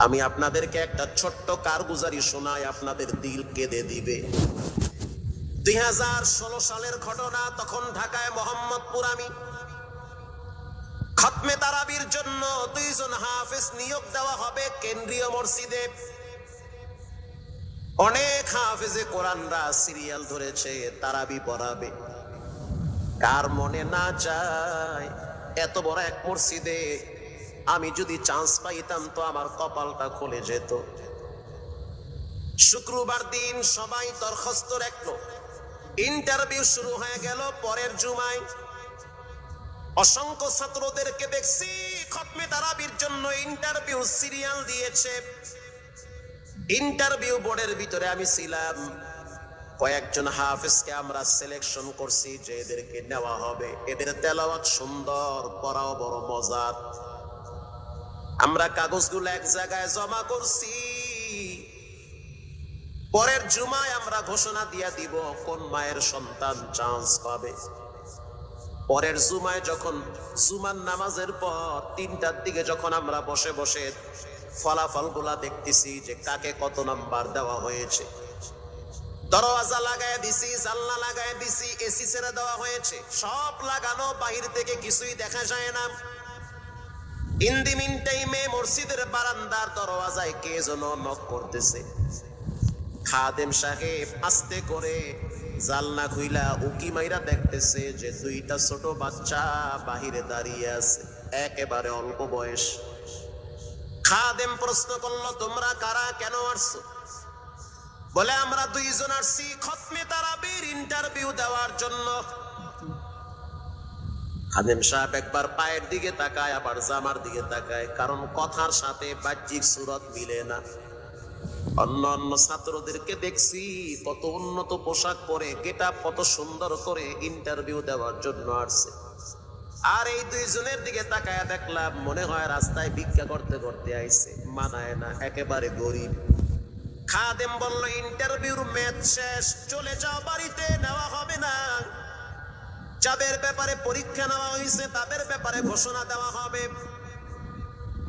আমি আপনাদেরকে একটা ছোট্ট কারগুজারি শোনাই, আপনাদের দিল কেঁদে দিবে। 2016 সালের ঘটনা। তখন ঢাকায় মোহাম্মদপুর আমি খতমে তারাবির জন্য 2 জন হাফেজ নিয়োগ দেওয়া হবে কেন্দ্রীয় মসজিদে। অনেক হাফেজে কোরআনরা সিরিয়াল ধরেছে, তারাবি পড়াবে। কার মনে না চায় এত বড় এক মসজিদে আমি যদি চান্স পাইতাম তো আমার কপালটা খুলে যেত। শুক্রবার দিন সবাই দরখাস্ত রাখলো, ইন্টারভিউ শুরু হয়ে গেল। পরের জুমায় অসংখ্য ছাত্রদেরকে দেখছি খতমে তারাবির জন্য ইন্টারভিউ সিরিয়াল দিয়েছে। ইন্টারভিউ বোর্ডের ভিতরে আমি ছিলাম। কয়েকজন হাফেজকে আমরা সিলেকশন করছি যে এদেরকে নেওয়া হবে। এদের তেলাওয়াত সুন্দর, পড়াও বড় মজার। আমরা কাগজগুলো এক জায়গায় জমা করছি। পরের জুমায় আমরা ঘোষণা দিয়ে দিব কোন মায়ের সন্তান চান্স পাবে। পরের জুমায় যখন জুমার নামাজের পর 3টার দিকে যখন আমরা বসে বসে ফলাফলগুলা দেখতেছি যে কাকে কত নাম্বার দেওয়া হয়েছে। দরওয়াজা লাগায় দিছি, জানলা লাগায় দিছি, এসি ছেড়ে দেওয়া হয়েছে, সব লাগানো, বাহির থেকে কিছুই দেখা যায় না। ইন দি মিন টাইমে মসজিদের বারান্দার দরওয়াজায় কে যেন নক করতেছে। খাদেম সাহেব আস্তে করে জালনা খুইলা উকি মাইরা দেখতেছে যে 2টা ছোট বাচ্চা বাহিরে দাঁড়িয়ে আছে, একেবারে অল্প বয়স। খাদেম প্রশ্ন করলো, তোমরা কারা, কেন আসছো? বলে, আমরা 2 জন আসছি খতমে তারাবির ইন্টারভিউ দেওয়ার জন্য। খাদেম সাহেব একবার পায়ের দিকে তাকায়, আবার জামার দিকে তাকায়, কারণ কথার সাথে বাহ্যিক সুরত মিলে না। অন্য অন্য ছাত্রদেরকে দেখছি কত উন্নত পোশাক পরে, গেটআপ কত সুন্দর করে ইন্টারভিউ দেওয়ার জন্য আসছে। আর এই 2 জনের দিকে তাকায় দেখলাম মনে হয় রাস্তায় ভিক্ষা করতে করতে আইছে, মানায় না, একেবারে গরিব। খাদেম বলল, ইন্টারভিউর ম্যাচ শেষ, চলে যাও বাড়িতে, নেওয়া হবে না। যাদের ব্যাপারে পরীক্ষা নেওয়া হয়েছে তাদের ব্যাপারে ঘোষণা দেওয়া হবে।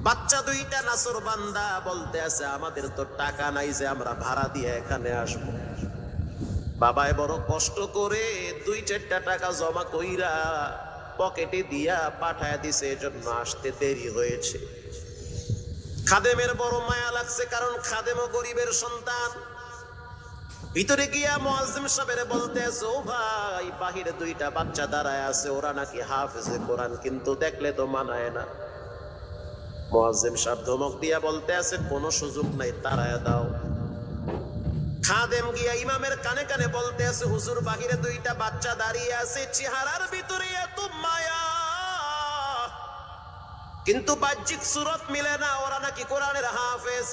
বাচ্চা 2টা নাসর বান্দা বলতে আছে, আমাদের তো টাকা নাই যে আমরা ভাড়া দিয়ে এখানে আসব। বাবাই বড় কষ্ট করে 2-4টা টাকা জমা কইরা পকেটে দিয়া পাঠায় দিছে, এজন্য আসতে দেরি হয়েছে। খাদেমের বড় মায়া লাগছে, কারণ খাদেমও গরিবের সন্তান। ভিতরে গিয়া মুয়াজ্জিম সাহেবের বলতে আছে, ও ভাই, বাহিরে 2টা বাচ্চা দাঁড়ায় আছে, ওরা নাকি হাফেজে কোরআন, কিন্তু দেখলে তো মানায় না। মুয়াজ্জিম সাহেব ধমক দিয়া বলতে আছে, কোনো সুযোগ নাই, তাড়ায়া দাও। খাদেম গিয়া ইমামের কানে কানে বলতে আছে, হুজুর, বাহিরে 2টা বাচ্চা দাঁড়িয়ে আছে, চেহারার ভিতরে এত মায়া, কিন্তু বাহ্যিক সুরত মিলে না, ওরা নাকি কোরআনের হাফেজ।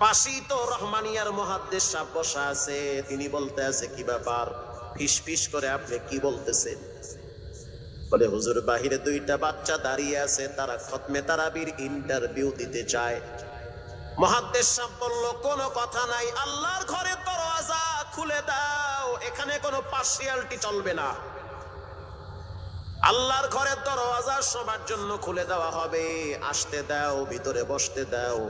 পাশেই তো রহমানিয়ার মুহাদ্দিস সাহেব বসা আছে, তিনি বলতে আছে, কি ব্যাপার, ফিস ফিস করে আপনি কি বলতেছেন? বলে, হুজুর, বাহিরে 2টা বাচ্চা দাঁড়িয়ে আছে, তারা খতমে তারাবির ইন্টারভিউ দিতে চায়। মুহাদ্দিস সাহেব বলল, কোনো কথা নাই, আল্লাহর ঘরের দরওয়াজা খুলে দাও, এখানে কোনো পার্সিয়ালিটি চলবে না। আল্লাহর ঘরের দরওয়াজা সবার জন্য খুলে দেওয়া হবে, আসতে দাও, ভিতরে বসতে দাও।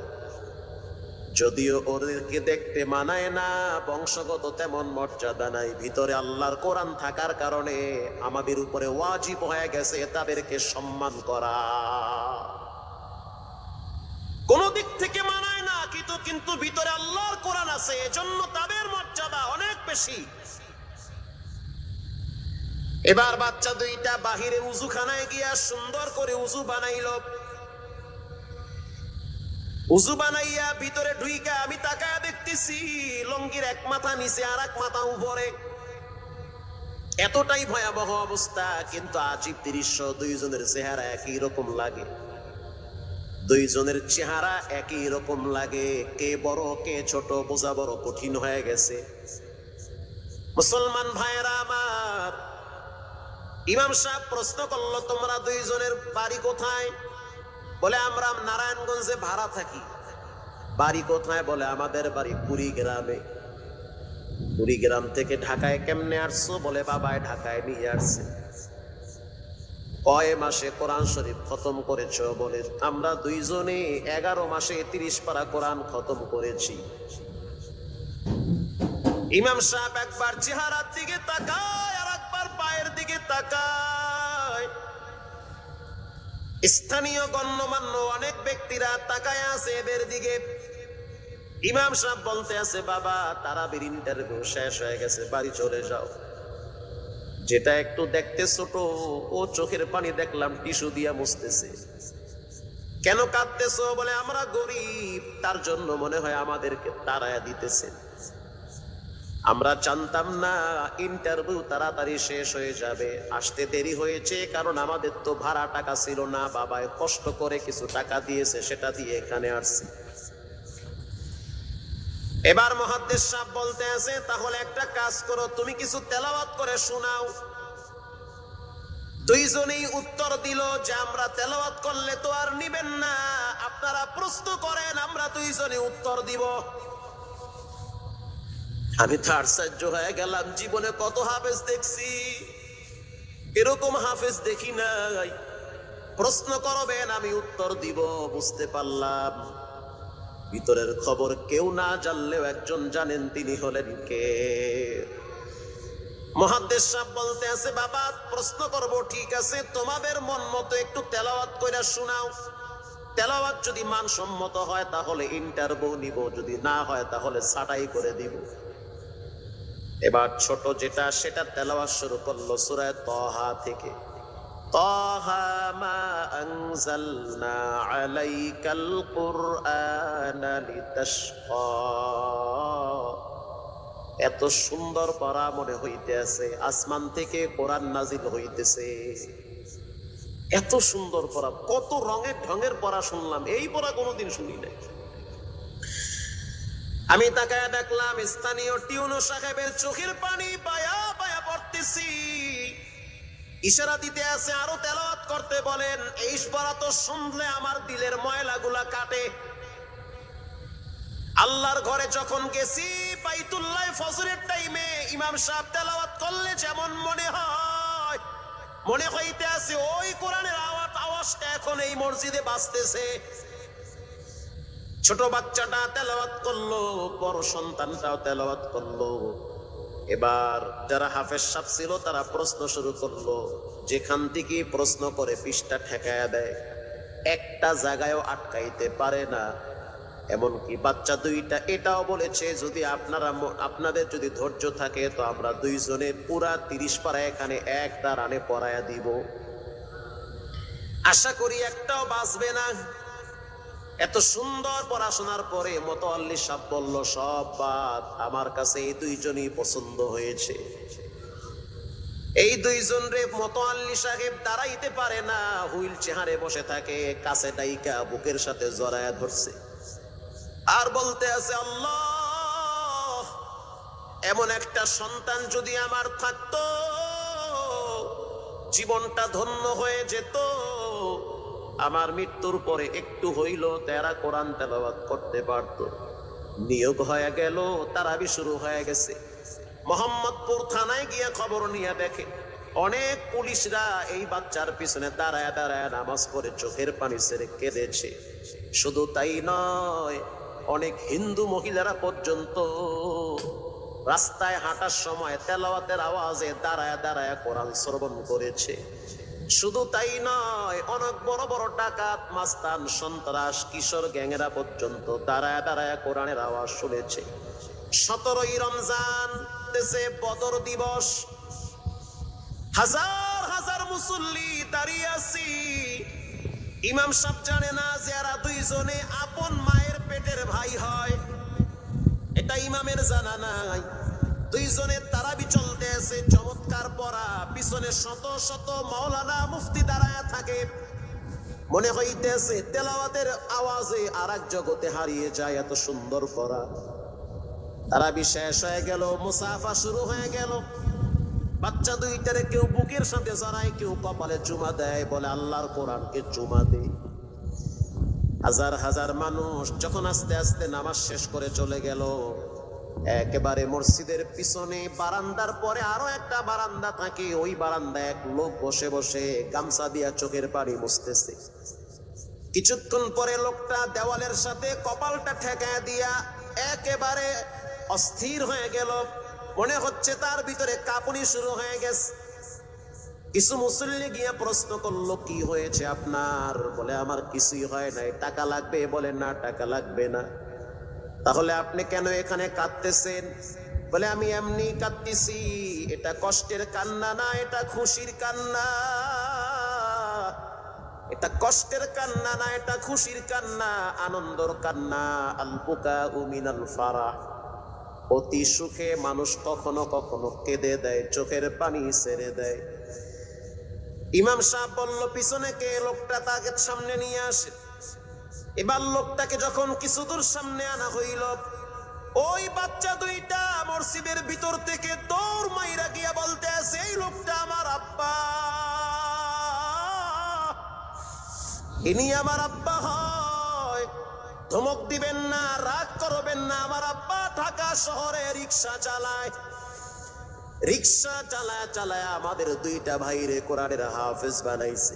যদিও ওদেরকে দেখতে মানায় না, বংশগত তেমন মর্যাদা নাই, ভিতরে আল্লাহর কোরআন থাকার কারণে আমাদের উপরে ওয়াজিব হয়ে গেছে তাদেরকে সম্মান করা। কোন দিক থেকে মানায় না, কিন্তু ভিতরে আল্লাহর কোরআন আছে, এজন্য তাদের মর্যাদা অনেক বেশি। এবার বাচ্চা 2টা বাহিরে উজুখানায় গিয়া সুন্দর করে উজু বানাইল। উজু বানাইয়া ভিতরে ঢুইকা আমি তাকায়া দেখতেছি লঙ্গির এক মাথা নিচে আর এক মাথা উপরে, এতটাই ভয়াবহ অবস্থা। কিন্তু আজীব দৃশ্য, 2 জনের চেহারা একই রকম লাগে। 2 জনের চেহারা একই রকম লাগে, কে বড় কে ছোট বোঝা বড় কঠিন হয়ে গেছে। মুসলমান ভাইয়েরা আমার, ইমাম সাহেব প্রশ্ন করলো, তোমরা 2 জনের বাড়ি কোথায়? বলে, আমরা নারায়ণগঞ্জে ভাড়া থাকি। বাড়ি কোথায়? বলে, আমাদের বাড়ি কুড়িগ্রামে। কুড়িগ্রাম থেকে ঢাকায় কেমনে আসছো? বলে, বাবাই ঢাকায় নিয়ে আসছে। কয় মাসে কোরআন শরীফ খতম করেছো? বলে আমরা দুইজনে 11 মাসে 30 পারা কোরআন খতম করেছি। ইমাম সাহেব একবার চেহারার দিকে তাকায় আর একবার পায়ের দিকে তাকায়। স্থানীয় গণ্যমান্য অনেক ব্যক্তিরা তাকায় আছে এদের দিকে। ইমাম সাহেব বলতে আছে, বাবা তারাবির ইন্টারভিউ শেষ হয়ে গেছে, বাড়ি চলে যাও। যেটা একটু দেখতে ছোট, ও চোখের পানি দেখলাম টিস্যু দিয়া মুছতেছে। কেন কাঁদতেছো? বলে আমরা গরিব, তার জন্য মনে হয় আমাদেরকে তাড়ায়া দিতেছে। আমরা জানতাম না ইন্টারভিউ তাড়াতাড়ি শেষ হয়ে যাবে, আসতে দেরি হয়েছে কারণ আমাদের তো ভাড়া টাকা ছিল না, বাবায় কষ্ট করে কিছু টাকা দিয়েছে, সেটা দিয়ে এখানে আসছি। এবার মুহাদ্দিস সাহেব বলতে আছে, তাহলে একটা কাজ করো, তুমি কিছু তেলাওয়াত করে শোনাও। দুইজনেই উত্তর দিল যে আমরা তেলাওয়াত করলে তো আর নিবেন না, আপনারা প্রশ্ন করেন, আমরা দুইজনে উত্তর দিব। আমি তো আশ্চর্য হয়ে গেলাম, জীবনে কত হাফেজ দেখছি, এরকম হাফেজ দেখি নাই। প্রশ্ন করবেন, আমি উত্তর দিব। বুঝতে পারলাম ভিতরের খবর কেউ না জানলেও একজন জানেন, তিনি হলেন কে? মুহাদ্দিস সাহেব বলতে আছে, বাবা প্রশ্ন করব, ঠিক আছে, তোমাদের মন মতো একটু তেলাওয়াত কইরা শোনাও। তেলাওয়াত যদি মানসম্মত হয় তাহলে ইন্টারভিউ নিব, যদি না হয় তাহলে ছাঁটাই করে দিব। এবার ছোট যেটা সেটা তেলাওয়াত শুরু করলো সূরা তাহা থেকে। তাহা মা আনজালনা আলাইকাল কুরআনা লিতাশকা। এত সুন্দর পড়া মনে হইতে আছে আসমান থেকে কোরআন নাজিল হইতেছে। এত সুন্দর পড়া, কত রঙের ঢঙের পড়া শুনলাম, এই পড়া কোনোদিন শুনি নাই। আমি তাকায় দেখলাম স্থানীয় টিউনো সাহেবের চোখের পানি পায়া পায়া পড়তেছি। ইশারা দিতে আছে আরো তেলাওয়াত করতে বলেন। এই পড়া তো শুনলে আমার দিলের ময়লাগুলা কাটে। আল্লাহর ঘরে যখন গেছি বাইতুল্লাহ ফজরের টাইমে ইমাম সাহেব তেলাওয়াত করলে যেমন মনে হয়, মনে হইতে আছে ওই কোরআনের আওয়াজটা এখন এই মসজিদে বাজতেছে। ছোট বাচ্চাটা তেলাওয়াত করলো, বড় সন্তানটাও তেলাওয়াত করলো। এবার যারা হাফেজ সাহেব ছিল তারা প্রশ্ন শুরু করলো। যেখান থেকে প্রশ্ন করে পৃষ্ঠা ঠেকায়া দেয়, একটা জায়গায়ও আটকাইতে পারে না। এমনকি বাচ্চা দুইটা এটাও বলেছে, যদি আপনাদের যদি ধৈর্য থাকে তো আমরা দুইজনে পুরা 30 পারা এখানে একটা রানে পড়ায়া দিব। আশা করি একটাও বাঁচবে না। এত সুন্দর পড়াশোনার পরে মোতাওয়াল্লি সাহেব বলল, সব বাদ, আমার কাছে এই দুইজনই পছন্দ হয়েছে। এই দুইজন রে মোতাওয়াল্লি সাহেব দাঁড়াইতে পারে না, হুইল চেয়ারে বসে থাকে, কাছে ডাইকা বুকের সাথে জড়ায়া ধরছে আর বলতে আছে, আল্লাহ এমন একটা সন্তান যদি আমার থাকতো, জীবনটা ধন্য হয়ে যেত। আমার মৃত্যুর পরে একটু হইল তারা কোরআন তেলাওয়াত করতে পারত। নিয়োগ হয়ে গেল, তারাবি শুরু হয়ে গেছে। মোহাম্মদপুর থানায় গিয়ে খবর নিয়ে দেখে অনেক পুলিশরা এই বাচ্চার পিছনে দাঁড়ায় দাঁড়ায় নামাজ পড়ে চোখের পানি ছেড়ে কেঁদেছে। শুধু তাই নয়, অনেক হিন্দু মহিলারা পর্যন্ত রাস্তায় হাঁটার সময় তেলাওয়াতের আওয়াজে দাঁড়ায় দাঁড়ায় কোরআন শ্রবণ করেছে। শুধু তাই নয়, অনেক বড় বড় ডাকাত, মাস্তান, সন্ত্রাস, কিশোর গ্যাংরা পর্যন্ত দাঁড়ায় দাঁড়ায় কোরআনের আওয়াজ শুনেছে। 17ই রমজান দেশে বদর দিবস, হাজার হাজার মুসল্লি দাঁড়িয়ে আছি। ইমাম সাহেব জানে না যে এরা দুইজনে আপন মায়ের পেটের ভাই হয়, এটা ইমামের জানা নাই। দুইজনের তারাবি চলতে আছে, চমৎকার পড়া, পিছনে শত শত মাওলানা মুফতি দাঁড়ায় থাকে। মনে হইতেছে তেলাওয়াতের আওয়াজে আর এক জগতে হারিয়ে যায়, এত সুন্দর পড়া। তারাবি শেষ হয়ে গেল, মুসাফা শুরু হয়ে গেল। বাচ্চা দুইটারে কেউ বুকের সাথে জড়ায়, কেউ কপালে চুমা দেয়, বলে আল্লাহর কোরআনকে চুমা দে। হাজার হাজার মানুষ যখন আস্তে আস্তে নামাজ শেষ করে চলে গেল, একেবারে মসজিদের পিছনে বারান্দার পরে আরো একটা বারান্দা থাকে, ওই বারান্দায় এক লোক বসে বসে গামছা দিয়া চোখের পানি মুছতেছে। কিছুক্ষণ পরে লোকটা দেওয়ালের সাথে কপালটা ঠেকায় দিয়া একেবারে অস্থির হয়ে গেল, মনে হচ্ছে তার ভিতরে কাঁপুনি শুরু হয়ে গেছে। কিছু মুসল্লি গিয়া প্রশ্ন করলো, কি হয়েছে আপনার? বলে আমার কিছুই হয় নাই। টাকা লাগবে? বলে না, টাকা লাগবে না। তাহলে আপনি কেন এখানে কাঁদতেছেন? বলে আমি এমনি কাঁদতেছি, এটা কষ্টের কান্না না, এটা খুশির কান্না। এটা কষ্টের কান্না না, এটা খুশির কান্না, আনন্দর কান্না। আল বুকাউ মিনাল ফারাহ। অতি সুখে মানুষ কখনো কখনো কেঁদে দেয়, চোখের পানি ছেড়ে দেয়। ইমাম সাহেব বলল, পিছনে কে? লোকটা তাকে সামনে নিয়ে আসে। এবার লোকটাকে যখন কিছু দূর সামনে আনা হইল, ওই বাচ্চা দুইটা মসজিদের ভিতর থেকে দৌড় মাইরা গিয়া বলতে আছে, এই লোকটা আমার আব্বা, ইনি আমার আব্বা হয়। ধমক দিবেন না, রাগ করবেন না। আমার আব্বা ঢাকা শহরে রিক্সা চালায়, রিক্সা চালায় চালায় আমাদের দুইটা ভাইরে কোরআনের হাফেজ বানাইছে।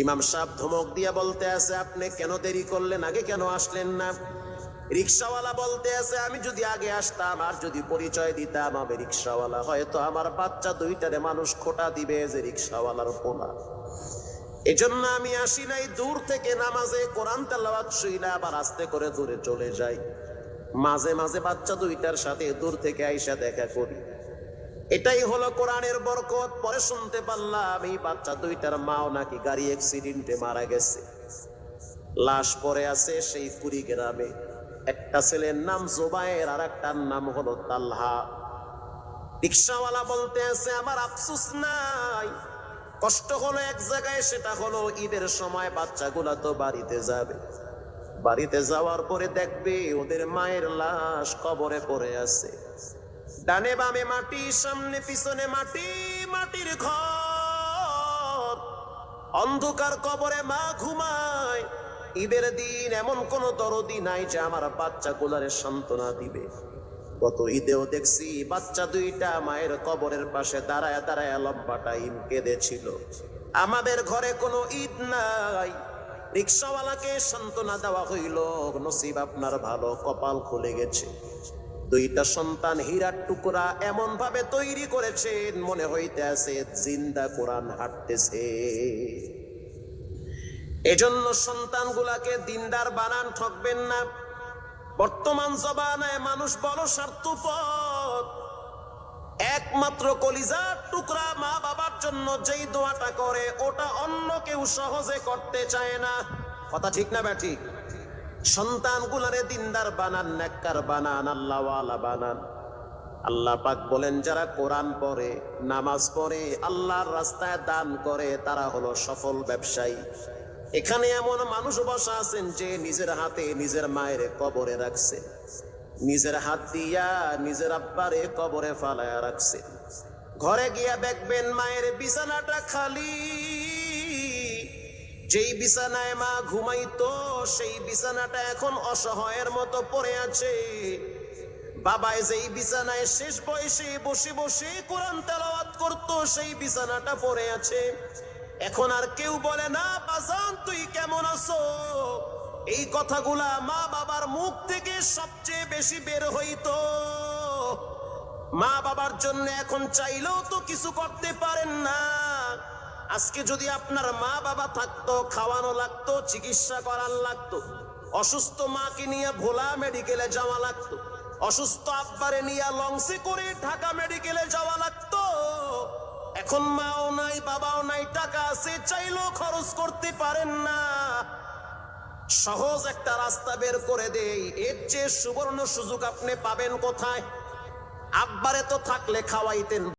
ইমাম সাহেব ধমক দিয়া বলতে আছে, আপনি কেন দেরি করলেন? আগে কেন আসলেন না? রিক্সাওয়ালা বলতে আছে, আমি যদি আগে আসতাম আর যদি পরিচয় দিতাম আমি রিক্সাওয়ালা, হয়তো আমার বাচ্চা দুইটারে মানুষ খোটা দিবে যে রিক্সাওয়ালার পোলা। এজন্য আমি আসি নাই। দূর থেকে নামাজে কোরআন তেলাওয়াত শুইলা আবার আস্তে করে দূরে চলে যাই। মাঝে মাঝে বাচ্চা দুইটার সাথে দূর থেকে আইসা দেখা করি। এটাই হলো কোরআনের বরকত। পরে শুনতে পারলাম এই বাচ্চা দুইটার মাও নাকি গাড়ি অ্যাক্সিডেন্টে মারা গেছে, লাশ পড়ে আছে সেই পুরী গ্রামে। একটা ছেলের নাম জোবায়ের আর একটার নাম হলো তালহা। রিক্সাওয়ালা বলতে আছে, আমার আফসোস নাই, কষ্ট হলো এক জায়গায়, সেটা হলো ঈদের সময় বাচ্চাগুলা তো বাড়িতে যাবে, বাড়িতে যাওয়ার পরে দেখবে ওদের মায়ের লাশ কবরে পড়ে আছে। ডানে বামে মাটি, সামনে পিছনে মাটি, মাটির ঘর, অন্ধকার কবরে মা ঘুমায়। ঈদের দিন এমন কোন দরদি নাই যে আমার বাচ্চাগুলারে সান্ত্বনা দিবে। গত ঈদেও দেখছি বাচ্চা দুইটা মায়ের কবরের পাশে দাঁড়ায় দাঁড়ায় লম্বা টাইম কেঁদেছিল। আমাদের ঘরে কোনো ঈদ নাই। রিক্সাওয়ালাকে সান্ত্বনা দেওয়া হইল, নসিব আপনার ভালো, কপাল খুলে গেছে। দুইটা সন্তান হীরার টুকরা এমন ভাবে তৈরি করেছেন, মনে হইতে আছে জিন্দা কোরআন হাঁটতেছে। এজন্য সন্তানগুলাকে দিনদার বানান, ঠকবেন না। বর্তমান জমানায় মানুষ বড় স্বার্থপর। একমাত্র কলিজার টুকরা মা বাবার জন্য যেই দোয়াটা করে ওটা অন্য কেউ সহজে করতে চায় না। কথা ঠিক না ব্যাঠিক? সন্তানগুলারে দিনদার বানান, নেককার বানান, আল্লাহওয়ালা বানান। আল্লাহ পাক বলেন, যারা কোরআন পড়ে, নামাজ পড়ে, আল্লাহর রাস্তায় দান করে, তারা হলো সফল ব্যবসায়ী। এখানে এমন মানুষ বসা আছেন যে নিজের হাতে নিজের মায়ের কবরে রাখছে, নিজের হাত দিয়া নিজের আব্বারে কবরে ফালায়া রাখছে। ঘরে গিয়া দেখবেন মায়ের বিছানাটা খালি। যেই বিছানায় মা ঘুমাইতো সেই বিছানাটা এখন অসহায়ের মতো পড়ে আছে। বাবাই যেই বিছানায় শেষ বয়সে বসে বসে কোরআন তেলাওয়াত করতো সেই বিছানাটা পড়ে আছে। এখন আর কেউ বলে না, বাজান তুই কেমন আছো? এই কথাগুলা মা বাবার মুখ থেকে সবচেয়ে বেশি বের হইতো। মা বাবার জন্য এখন চাইলেও তো কিছু করতে পারেন না। আজকে যদি আপনার মা বাবা থাকতো, খাওয়ানো লাগতো, চিকিৎসা করার লাগতো, অসুস্থ মাকে নিয়ে ভোলা মেডিকেলে যাওয়া লাগতো, অসুস্থ আব্বারে নিয়ে লঞ্চে করে ঢাকা মেডিকেলে যাওয়া লাগতো। এখন মাও নাই, বাবাও নাই, টাকা আছে, চাইলেও খরচ করতে পারেন না। সহজ একটা রাস্তা বের করে দেই, এর চেয়ে সুবর্ণ সুযোগ আপনি পাবেন কোথায়? আব্বারে তো থাকলে খাওয়াইতেন।